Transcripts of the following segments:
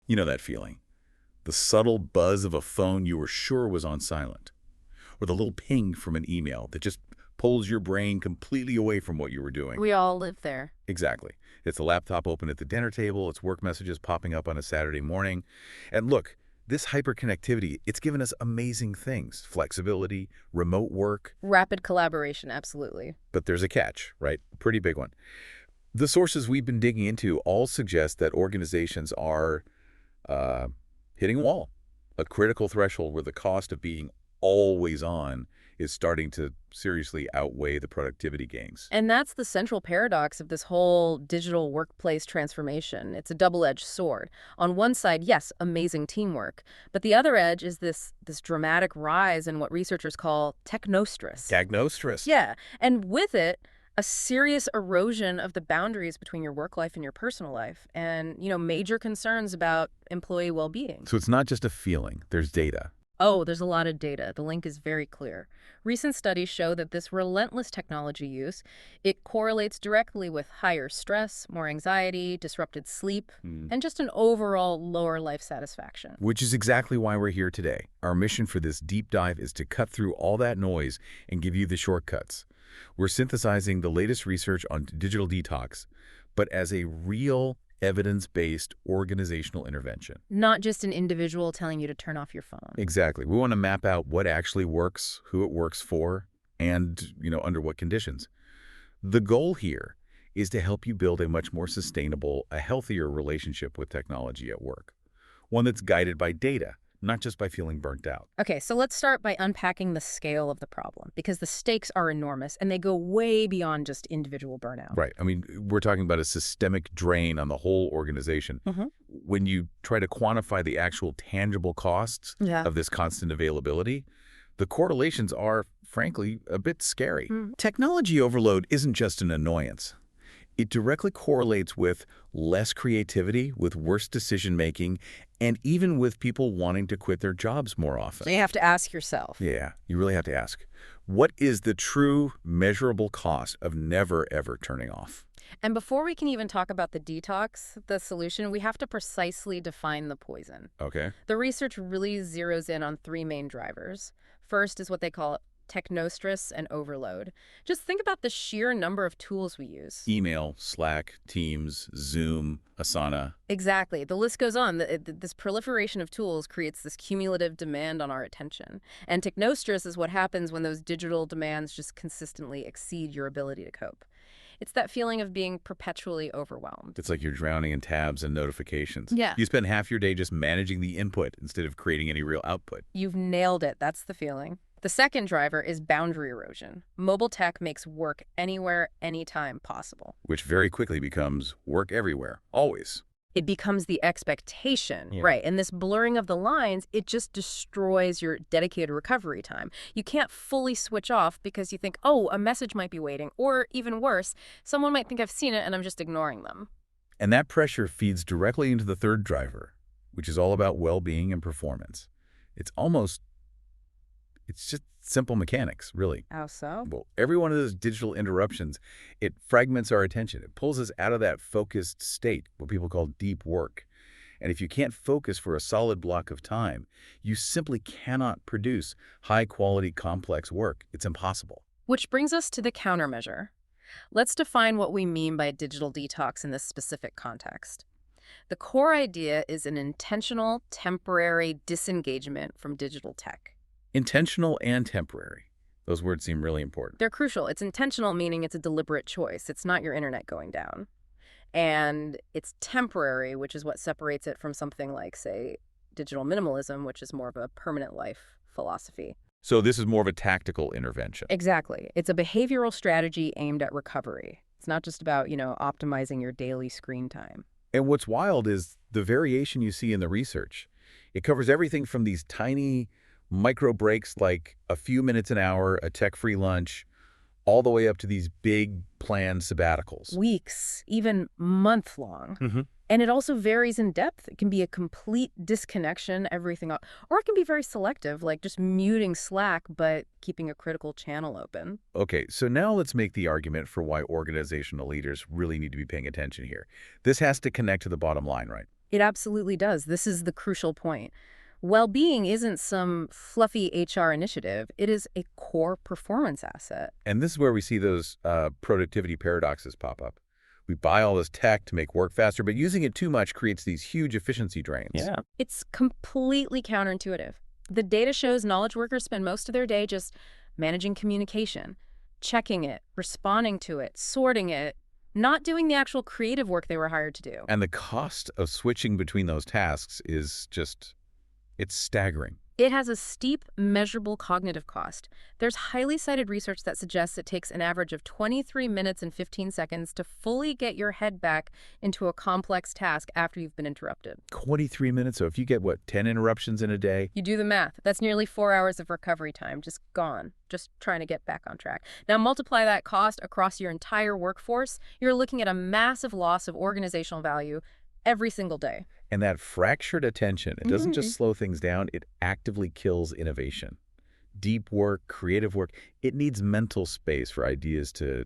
You know that feeling. The subtle buzz of a phone you were sure was on silent. Or the little ping from an email that just pulls your brain completely away from what you were doing. We all live there. Exactly. It's the laptop open at the dinner table, it's work messages popping up on a Saturday morning. And look, this hyperconnectivity, it's given us amazing things. Flexibility, remote work. Rapid collaboration, absolutely. But there's a catch, right? A pretty big one. The sources we've been digging into all suggest that organizations are hitting a wall, a critical threshold where the cost of being always on is starting to seriously outweigh the productivity gains. And that's the central paradox of this whole digital workplace transformation. It's a double-edged sword. On one side, yes, amazing teamwork. But the other edge is this dramatic rise in what researchers call technostress. Technostress. Yeah. And with it, a serious erosion of the boundaries between your work life and your personal life. And, major concerns about employee well-being. So it's not just a feeling. There's data. Oh, there's a lot of data. The link is very clear. Recent studies show that this relentless technology use, it correlates directly with higher stress, more anxiety, disrupted sleep, and just an overall lower life satisfaction. Which is exactly why we're here today. Our mission for this deep dive is to cut through all that noise and give you the shortcuts. We're synthesizing the latest research on digital detox, but as a real evidence-based organizational intervention. Not just an individual telling you to turn off your phone. Exactly. We want to map out what actually works, who it works for, and, under what conditions. The goal here is to help you build a much more sustainable, a healthier relationship with technology at work. One that's guided by data, not just by feeling burnt out. Okay, so let's start by unpacking the scale of the problem, because the stakes are enormous and they go way beyond just individual burnout. Right. I mean, we're talking about a systemic drain on the whole organization. When you try to quantify the actual tangible costs of this constant availability, the correlations are, frankly, a bit scary. Technology overload isn't just an annoyance. It directly correlates with less creativity, with worse decision-making, and even with people wanting to quit their jobs more often. So you have to ask yourself. Yeah, you really have to ask. What is the true measurable cost of never, ever turning off? And before we can even talk about the detox, the solution, we have to precisely define the poison. Okay. The research really zeroes in on three main drivers. First is what they call technostress and overload. Just think about the sheer number of tools we use. Email, Slack, Teams, Zoom, Asana. Exactly. The list goes on. This proliferation of tools creates this cumulative demand on our attention. And technostress is what happens when those digital demands just consistently exceed your ability to cope. It's that feeling of being perpetually overwhelmed. It's like you're drowning in tabs and notifications. Yeah. You spend half your day just managing the input instead of creating any real output. You've nailed it. That's the feeling. The second driver is boundary erosion. Mobile tech makes work anywhere, anytime possible. Which very quickly becomes work everywhere, always. It becomes the expectation, Yeah. right? And this blurring of the lines, it just destroys your dedicated recovery time. You can't fully switch off because you think, oh, a message might be waiting. Or even worse, someone might think I've seen it and I'm just ignoring them. And that pressure feeds directly into the third driver, which is all about well-being and performance. It's just simple mechanics, really. How so? Well, every one of those digital interruptions, it fragments our attention. It pulls us out of that focused state, what people call deep work. And if you can't focus for a solid block of time, you simply cannot produce high-quality, complex work. It's impossible. Which brings us to the countermeasure. Let's define what we mean by digital detox in this specific context. The core idea is an intentional, temporary disengagement from digital tech. Intentional and temporary. Those words seem really important. They're crucial. It's intentional, meaning it's a deliberate choice. It's not your internet going down. And it's temporary, which is what separates it from something like, say, digital minimalism, which is more of a permanent life philosophy. So this is more of a tactical intervention. Exactly. It's a behavioral strategy aimed at recovery. It's not just about, optimizing your daily screen time. And what's wild is the variation you see in the research. It covers everything from these tiny micro breaks like a few minutes an hour, a tech-free lunch, all the way up to these big planned sabbaticals. Weeks, even month-long. And it also varies in depth. It can be a complete disconnection, everything up, or it can be very selective, like just muting Slack but keeping a critical channel open. Okay, so now let's make the argument for why organizational leaders really need to be paying attention here. This has to connect to the bottom line, right? It absolutely does. This is the crucial point. Well-being isn't some fluffy HR initiative. It is a core performance asset. And this is where we see those productivity paradoxes pop up. We buy all this tech to make work faster, but using it too much creates these huge efficiency drains. Yeah. It's completely counterintuitive. The data shows knowledge workers spend most of their day just managing communication, checking it, responding to it, sorting it, not doing the actual creative work they were hired to do. And the cost of switching between those tasks is just, it's staggering. It has a steep, measurable cognitive cost. There's highly cited research that suggests it takes an average of 23 minutes and 15 seconds to fully get your head back into a complex task after you've been interrupted. 23 minutes? So if you get, what, 10 interruptions in a day? You do the math. That's nearly 4 hours of recovery time, just gone, just trying to get back on track. Now multiply that cost across your entire workforce, you're looking at a massive loss of organizational value every single day. And that fractured attention, it doesn't just slow things down, it actively kills innovation. Deep work, creative work, it needs mental space for ideas to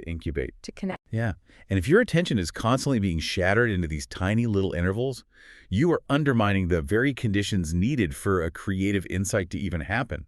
incubate. To connect. Yeah. And if your attention is constantly being shattered into these tiny little intervals, you are undermining the very conditions needed for a creative insight to even happen.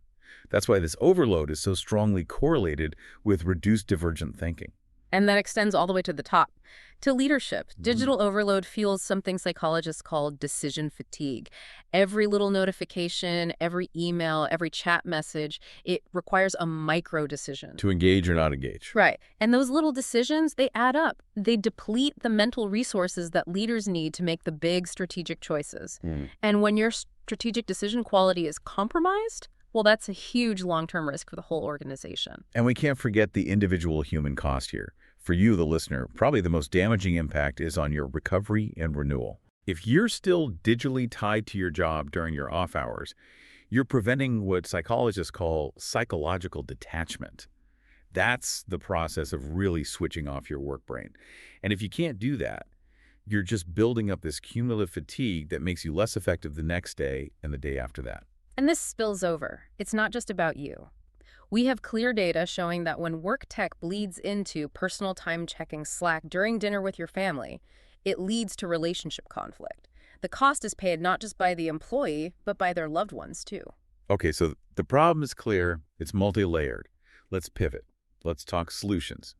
That's why this overload is so strongly correlated with reduced divergent thinking. And that extends all the way to the top, to leadership. Digital overload fuels something psychologists call decision fatigue. Every little notification, every email, every chat message, it requires a micro decision. To engage or not engage. Right. And those little decisions, they add up. They deplete the mental resources that leaders need to make the big strategic choices. And when your strategic decision quality is compromised, well, that's a huge long-term risk for the whole organization. And we can't forget the individual human cost here. For you, the listener, probably the most damaging impact is on your recovery and renewal. If you're still digitally tied to your job during your off hours, you're preventing what psychologists call psychological detachment. That's the process of really switching off your work brain. And if you can't do that, you're just building up this cumulative fatigue that makes you less effective the next day and the day after that. And this spills over. It's not just about you. We have clear data showing that when work tech bleeds into personal time checking Slack during dinner with your family, it leads to relationship conflict. The cost is paid not just by the employee, but by their loved ones too. Okay, so the problem is clear. It's multi-layered. Let's pivot. Let's talk solutions.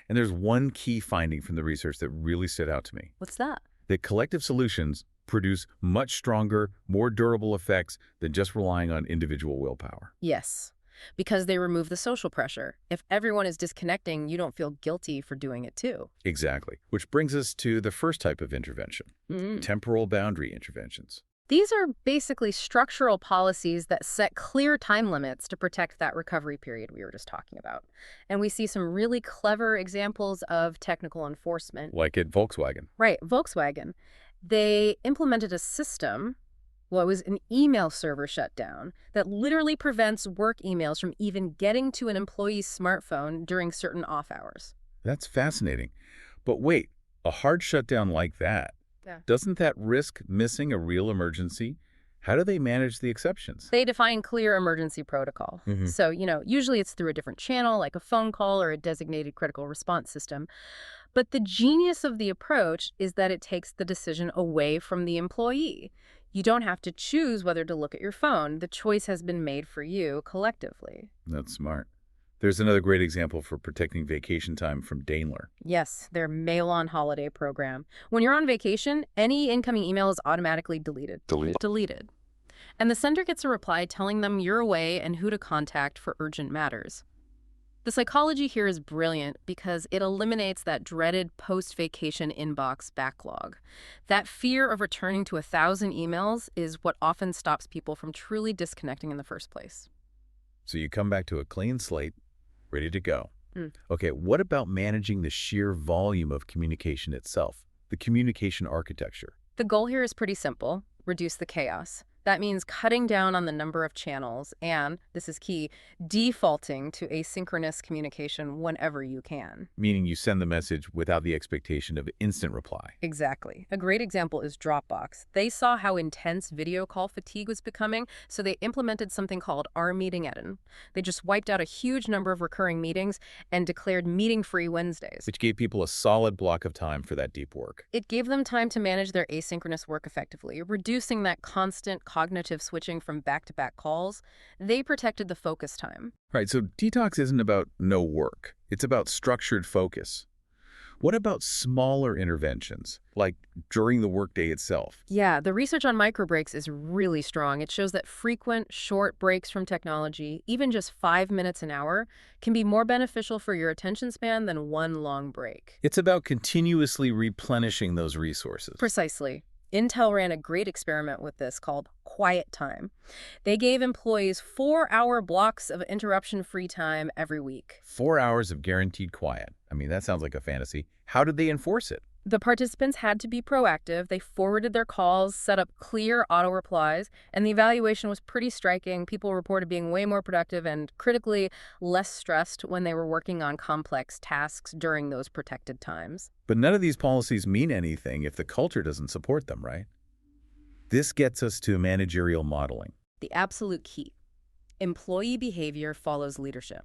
And there's one key finding from the research that really stood out to me. What's that? That collective solutions produce much stronger, more durable effects than just relying on individual willpower. Yes, because they remove the social pressure. If everyone is disconnecting, you don't feel guilty for doing it too. Exactly. Which brings us to the first type of intervention, temporal boundary interventions. These are basically structural policies that set clear time limits to protect that recovery period we were just talking about. And we see some really clever examples of technical enforcement. Like at Volkswagen. Right, Volkswagen. They implemented a system, well, it was an email server shutdown, that literally prevents work emails from even getting to an employee's smartphone during certain off hours. That's fascinating. But wait, a hard shutdown like that, doesn't that risk missing a real emergency? How do they manage the exceptions? They define clear emergency protocol. So, usually it's through a different channel, like a phone call or a designated critical response system. But the genius of the approach is that it takes the decision away from the employee. You don't have to choose whether to look at your phone. The choice has been made for you collectively. That's smart. There's another great example for protecting vacation time from Daimler. Yes, their Mail on Holiday program. When you're on vacation, any incoming email is automatically deleted. Deleted. And the sender gets a reply telling them you're away and who to contact for urgent matters. The psychology here is brilliant because it eliminates that dreaded post-vacation inbox backlog. That fear of returning to 1,000 emails is what often stops people from truly disconnecting in the first place. So you come back to a clean slate, ready to go. Okay, what about managing the sheer volume of communication itself, the communication architecture? The goal here is pretty simple: reduce the chaos. That means cutting down on the number of channels and, this is key, defaulting to asynchronous communication whenever you can. Meaning you send the message without the expectation of instant reply. Exactly. A great example is Dropbox. They saw how intense video call fatigue was becoming, so they implemented something called Our Meeting Edit. They just wiped out a huge number of recurring meetings and declared meeting-free Wednesdays. Which gave people a solid block of time for that deep work. It gave them time to manage their asynchronous work effectively, reducing that constant cognitive switching from back-to-back calls. They protected the focus time. Right, so detox isn't about no work. It's about structured focus. What about smaller interventions, like during the workday itself? Yeah, the research on microbreaks is really strong. It shows that frequent, short breaks from technology, even just 5 minutes an hour, can be more beneficial for your attention span than one long break. It's about continuously replenishing those resources. Precisely. Intel ran a great experiment with this called Quiet Time. They gave employees 4-hour blocks of interruption-free time every week. 4 hours of guaranteed quiet. I mean, that sounds like a fantasy. How did they enforce it? The participants had to be proactive. They forwarded their calls, set up clear auto replies, and the evaluation was pretty striking. People reported being way more productive and, critically, less stressed when they were working on complex tasks during those protected times. But none of these policies mean anything if the culture doesn't support them, right? This gets us to managerial modeling. The absolute key. Employee behavior follows leadership.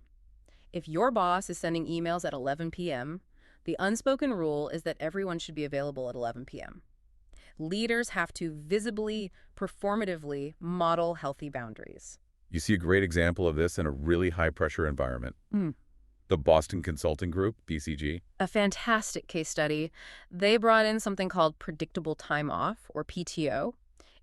If your boss is sending emails at 11 p.m., the unspoken rule is that everyone should be available at 11 p.m. Leaders have to visibly, performatively model healthy boundaries. You see a great example of this in a really high-pressure environment. The Boston Consulting Group, BCG. A fantastic case study. They brought in something called predictable time off, or PTO.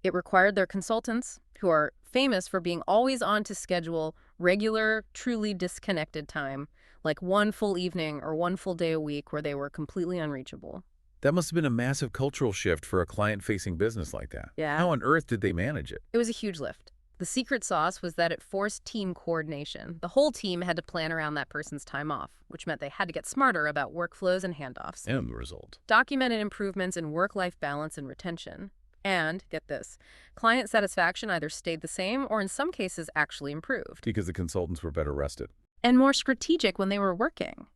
It required their consultants, who are famous for being always on to schedule, regular, truly disconnected time, like one full evening or one full day a week where they were completely unreachable. That must have been a massive cultural shift for a client-facing business like that. Yeah. How on earth did they manage it? It was a huge lift. The secret sauce was that it forced team coordination. The whole team had to plan around that person's time off, which meant they had to get smarter about workflows and handoffs. And the result? Documented improvements in work-life balance and retention. And, get this, client satisfaction either stayed the same or in some cases actually improved. Because the consultants were better rested. And more strategic when they were working.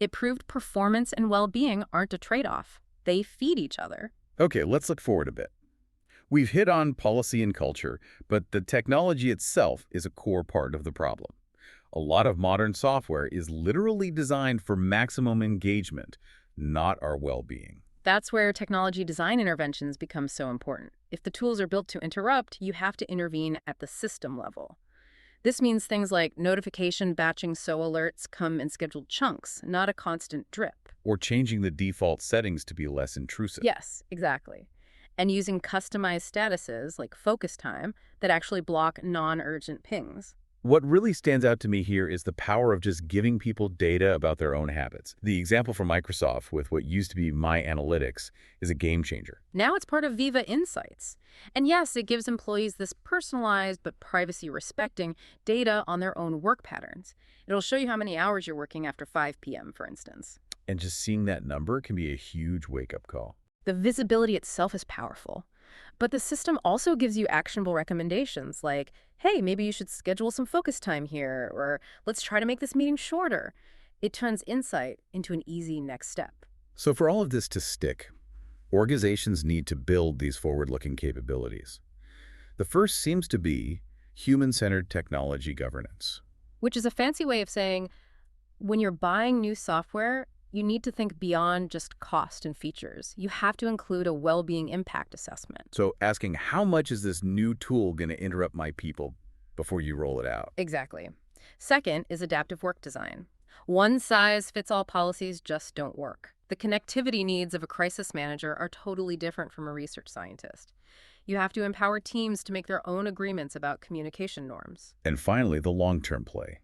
It proved performance and well-being aren't a trade-off. They feed each other. Okay, let's look forward a bit. We've hit on policy and culture, but the technology itself is a core part of the problem. A lot of modern software is literally designed for maximum engagement, not our well-being. That's where technology design interventions become so important. If the tools are built to interrupt, you have to intervene at the system level. This means things like notification batching so alerts come in scheduled chunks, not a constant drip. Or changing the default settings to be less intrusive. Yes, exactly. And using customized statuses like focus time that actually block non-urgent pings. What really stands out to me here is the power of just giving people data about their own habits. The example from Microsoft with what used to be My Analytics is a game changer. Now it's part of Viva Insights. And yes, it gives employees this personalized but privacy-respecting data on their own work patterns. It'll show you how many hours you're working after 5 p.m., for instance. And just seeing that number can be a huge wake-up call. The visibility itself is powerful. But the system also gives you actionable recommendations like, hey, maybe you should schedule some focus time here, or let's try to make this meeting shorter. It turns insight into an easy next step. So for all of this to stick, organizations need to build these forward-looking capabilities. The first seems to be human-centered technology governance. Which is a fancy way of saying, when you're buying new software, you need to think beyond just cost and features. You have to include a well-being impact assessment. So asking how much is this new tool going to interrupt my people before you roll it out? Exactly. Second is adaptive work design. One-size-fits-all policies just don't work. The connectivity needs of a crisis manager are totally different from a research scientist. You have to empower teams to make their own agreements about communication norms. And finally, the long-term play.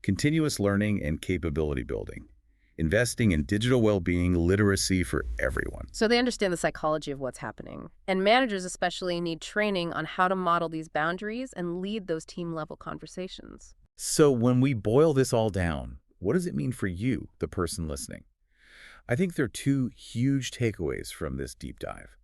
Continuous learning and capability building. Investing in digital well-being literacy for everyone. So they understand the psychology of what's happening. And managers especially need training on how to model these boundaries and lead those team-level conversations. So when we boil this all down, what does it mean for you, the person listening? I think there are two huge takeaways from this deep dive.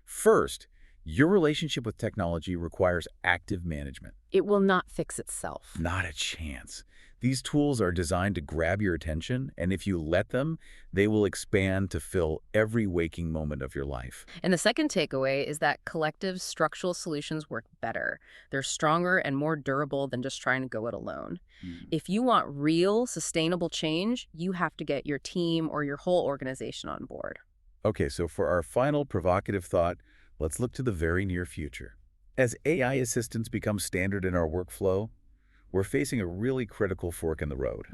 First, Your relationship with technology requires active management. It will not fix itself. Not a chance. These tools are designed to grab your attention, and if you let them, they will expand to fill every waking moment of your life. And the second takeaway is that collective structural solutions work better. They're stronger and more durable than just trying to go it alone. If you want real, sustainable change, you have to get your team or your whole organization on board. Okay, so for our final provocative thought, let's look to the very near future. As AI assistants become standard in our workflow, we're facing a really critical fork in the road.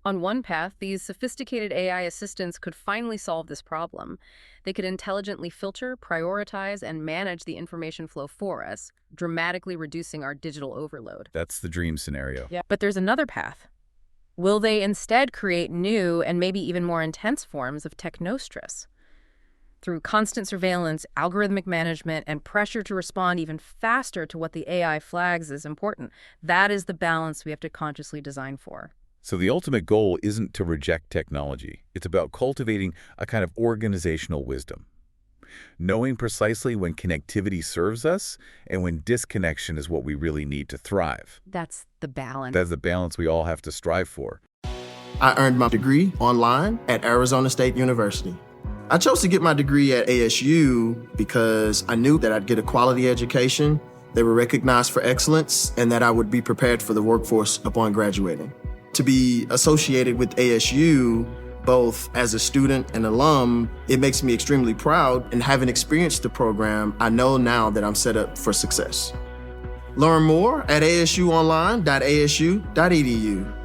On one path, these sophisticated AI assistants could finally solve this problem. They could intelligently filter, prioritize, and manage the information flow for us, dramatically reducing our digital overload. That's the dream scenario. Yeah. But there's another path. Will they instead create new and maybe even more intense forms of technostress? Through constant surveillance, algorithmic management, and pressure to respond even faster to what the AI flags as important. That is the balance we have to consciously design for. So the ultimate goal isn't to reject technology. It's about cultivating a kind of organizational wisdom. Knowing precisely when connectivity serves us and when disconnection is what we really need to thrive. That's the balance. That's the balance we all have to strive for. I earned my degree online at Arizona State University. I chose to get my degree at ASU because I knew that I'd get a quality education, they were recognized for excellence, and that I would be prepared for the workforce upon graduating. To be associated with ASU, both as a student and alum, it makes me extremely proud, and having experienced the program, I know now that I'm set up for success. Learn more at asuonline.asu.edu.